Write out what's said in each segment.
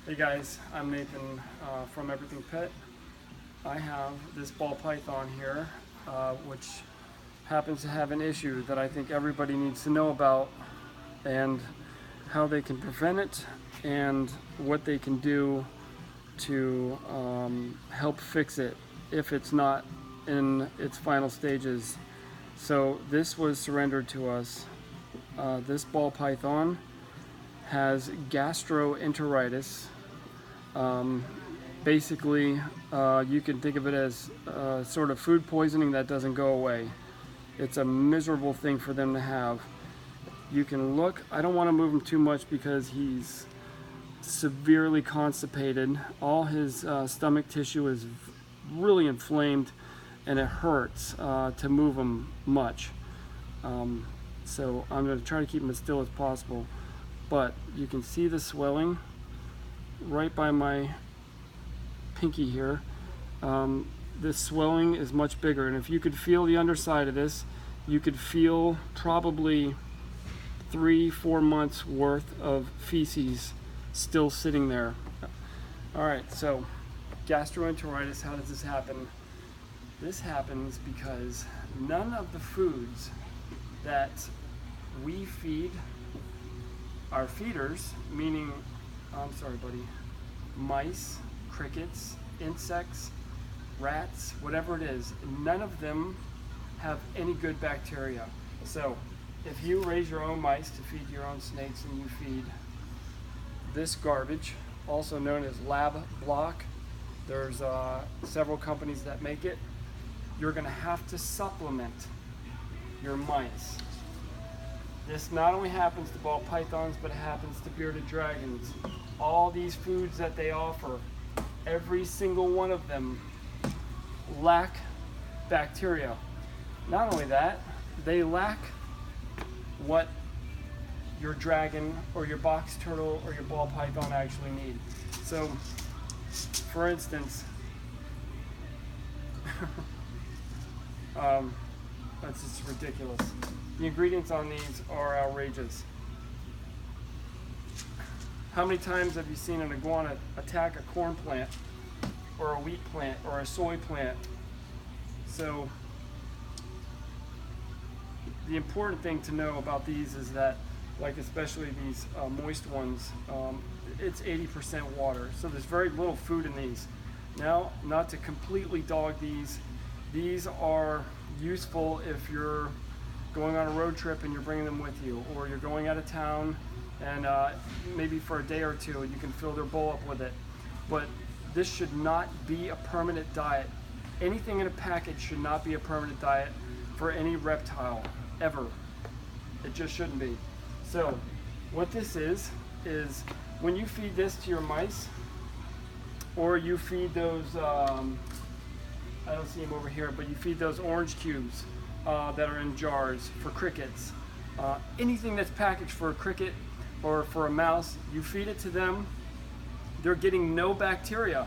Hey guys, I'm Nathan from Everything Pet. I have this ball python here, which happens to have an issue that I think everybody needs to know about, and how they can prevent it and what they can do to help fix it if it's not in its final stages. So this was surrendered to us. This ball python has gastroenteritis. Basically, you can think of it as sort of food poisoning that doesn't go away. It's a miserable thing for them to have. You can look, I don't want to move him too much because he's severely constipated. All his stomach tissue is really inflamed and it hurts to move him much. So I'm going to try to keep him as still as possible. But you can see the swelling right by my pinky here. This swelling is much bigger, and if you could feel the underside of this, you could feel probably 3-4 months worth of feces still sitting there. Alright, so gastroenteritis, how does this happen? This happens because none of the foods that we feed our feeders, meaning, I'm sorry buddy, mice, crickets, insects, rats, whatever it is, none of them have any good bacteria. So if you raise your own mice to feed your own snakes and you feed this garbage, also known as lab block, there's several companies that make it, you're going to have to supplement your mice. This not only happens to ball pythons, but it happens to bearded dragons. All these foods that they offer, every single one of them lack bacteria. Not only that, they lack what your dragon or your box turtle or your ball python actually need. So, for instance, that's just ridiculous. The ingredients on these are outrageous. How many times have you seen an iguana attack a corn plant or a wheat plant or a soy plant? So the important thing to know about these is that, like especially these moist ones, it's 80% water. So there's very little food in these. Now, not to completely dog these are useful if you're going on a road trip and you're bringing them with you, or you're going out of town and maybe for a day or two you can fill their bowl up with it. But this should not be a permanent diet. Anything in a package should not be a permanent diet for any reptile, ever. It just shouldn't be. So what this is when you feed this to your mice, or you feed those, I don't see them over here, but you feed those orange cubes that are in jars for crickets. Anything that's packaged for a cricket or for a mouse, you feed it to them, they're getting no bacteria.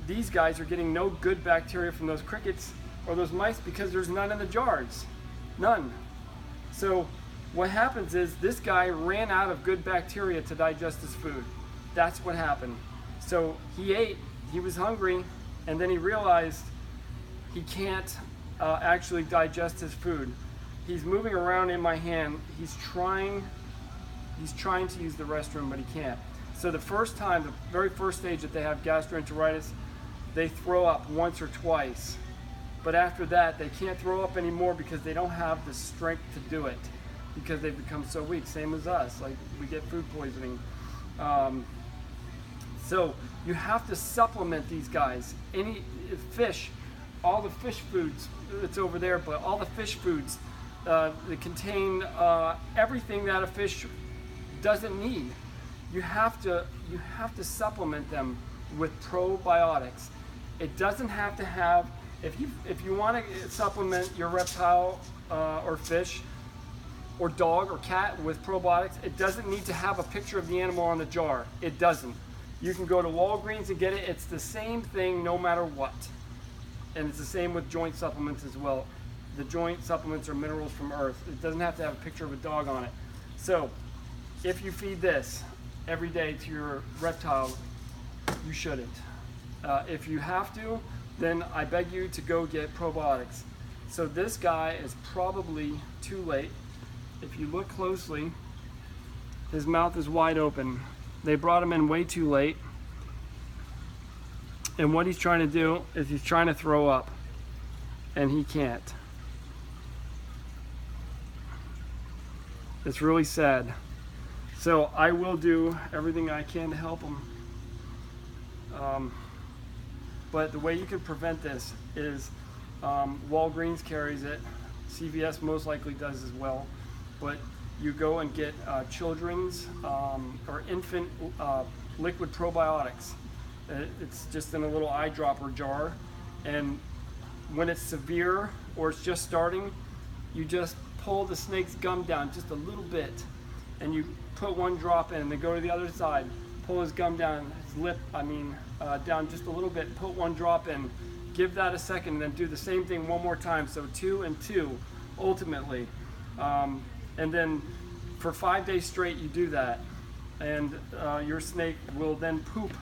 These guys are getting no good bacteria from those crickets or those mice because there's none in the jars. None. So what happens is this guy ran out of good bacteria to digest his food. That's what happened. So he ate, he was hungry, and then he realized he can't actually digest his food. He's moving around in my hand. He's trying to use the restroom, but he can't. So the first time, the very first stage that they have gastroenteritis, they throw up once or twice. But after that, they can't throw up anymore because they don't have the strength to do it, because they've become so weak, same as us, like we get food poisoning. So you have to supplement these guys. Any fish, all the fish foods, it's over there, but all the fish foods that contain everything that a fish doesn't need. You have to supplement them with probiotics. It doesn't have to have, if you want to supplement your reptile or fish or dog or cat with probiotics, it doesn't need to have a picture of the animal on the jar. It doesn't. You can go to Walgreens and get it. It's the same thing no matter what. And it's the same with joint supplements as well. The joint supplements are minerals from earth. It doesn't have to have a picture of a dog on it. So if you feed this, every day to your reptile, you shouldn't. If you have to, then I beg you to go get probiotics. So this guy is probably too late. If you look closely, his mouth is wide open. They brought him in way too late. And what he's trying to do is he's trying to throw up, and he can't. It's really sad. So I will do everything I can to help him. But the way you can prevent this is Walgreens carries it. CVS most likely does as well. But you go and get children's or infant liquid probiotics. It's just in a little eyedropper jar. And when it's severe or it's just starting, you just pull the snake's gum down just a little bit. And you put one drop in, and then go to the other side, pull his gum down, his lip, down just a little bit, put one drop in, give that a second, and then do the same thing one more time. So 2 and 2, ultimately. And then for 5 days straight, you do that. And your snake will then poop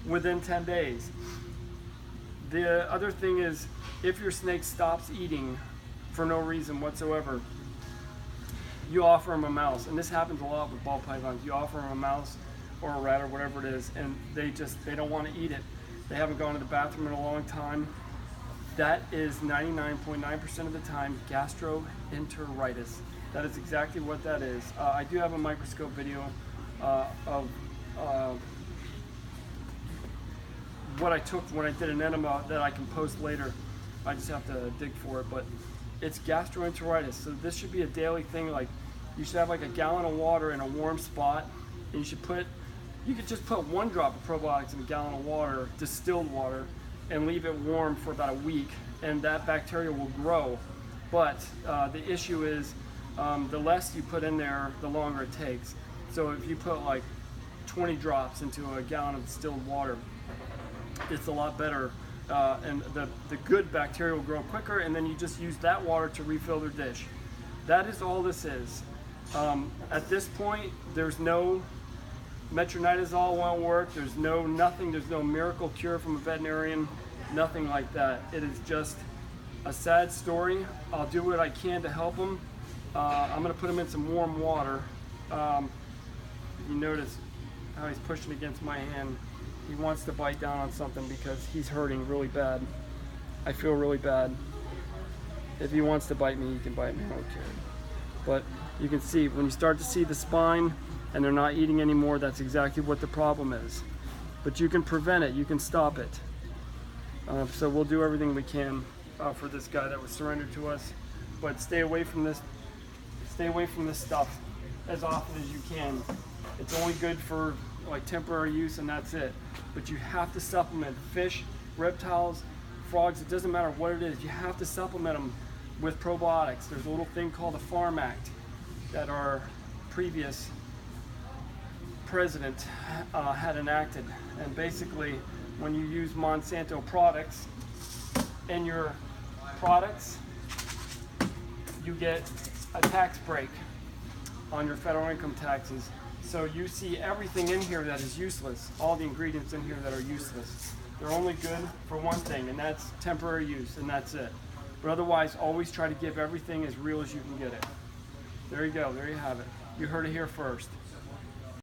within 10 days. The other thing is, if your snake stops eating for no reason whatsoever, you offer them a mouse, and this happens a lot with ball pythons. You offer them a mouse or a rat or whatever it is, and they don't want to eat it. They haven't gone to the bathroom in a long time. That is 99.9% of the time gastroenteritis. That is exactly what that is. I do have a microscope video of what I took when I did an enema that I can post later. I just have to dig for it, but it's gastroenteritis. So this should be a daily thing. Like, you should have like a gallon of water in a warm spot, and you could just put 1 drop of probiotics in a gallon of water, distilled water, and leave it warm for about a week, and that bacteria will grow. But the issue is the less you put in there, the longer it takes. So if you put like 20 drops into a gallon of distilled water, it's a lot better. And the good bacteria will grow quicker, and then you just use that water to refill their dish. That is all this is. At this point, there's no metronidazole won't work. There's nothing. There's no miracle cure from a veterinarian. Nothing like that. It is just a sad story. I'll do what I can to help him. I'm going to put him in some warm water. You notice how he's pushing against my hand. He wants to bite down on something because he's hurting really bad. I feel really bad. If he wants to bite me, he can bite me. I don't care. But you can see, when you start to see the spine and they're not eating anymore, that's exactly what the problem is. But you can prevent it. You can stop it. So we'll do everything we can for this guy that was surrendered to us. But stay away from this. Stay away from this stuff as often as you can. It's only good for like temporary use, and that's it. But you have to supplement fish, reptiles, frogs. It doesn't matter what it is. You have to supplement them with probiotics. There's a little thing called the Farm Act that our previous president had enacted. And basically, when you use Monsanto products in your products, you get a tax break on your federal income taxes. So you see everything in here that is useless, all the ingredients in here that are useless. They're only good for one thing, and that's temporary use, and that's it. But otherwise, always try to give everything as real as you can get it. There you go, there you have it. You heard it here first.